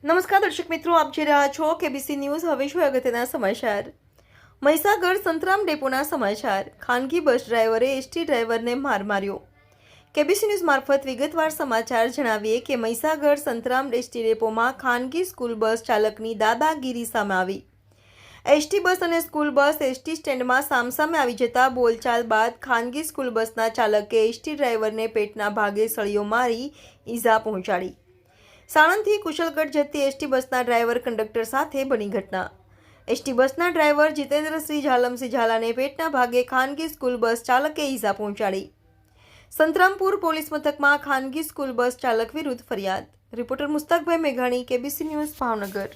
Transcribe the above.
નમસ્કાર દર્શક મિત્રો, આપ જોઈ રહ્યા છો કેબીસી ન્યૂઝ. હવે શું અગત્યના સમાચાર. મહીસાગર સંતરામ ડેપોના સમાચાર. ખાનગી બસ ડ્રાઈવરે એસટી ડ્રાઈવરને માર માર્યો. કેબીસી ન્યૂઝ મારફત વિગતવાર સમાચાર જણાવીએ કે મહીસાગર સંતરામ એસટી ડેપોમાં ખાનગી સ્કૂલ બસ ચાલકની દાદાગીરી સામે આવી. એસટી બસ અને સ્કૂલ બસ એસટી સ્ટેન્ડમાં સામસામે આવી જતા બોલચાલ બાદ ખાનગી સ્કૂલ બસના ચાલકે એસટી ડ્રાઈવરને પેટના ભાગે સળીઓ મારી ઈજા પહોંચાડી. સાણંદથી કુશલગઢ જતી એસટી બસના ડ્રાઈવર કંડક્ટર સાથે બની ઘટના. એસટી બસના ડ્રાઈવર જીતેન્દ્રસિંહ ઝાલમસિંહ ઝાલાને પેટના ભાગે ખાનગી સ્કૂલ બસ ચાલકે ઈજા પહોંચાડી. સંતરામપુર પોલીસ મથકમાં ખાનગી સ્કૂલ બસ ચાલક વિરુદ્ધ ફરિયાદ. રિપોર્ટર મુસ્તાકભાઈ મેઘાણી, કેબીસી ન્યૂઝ, ભાવનગર.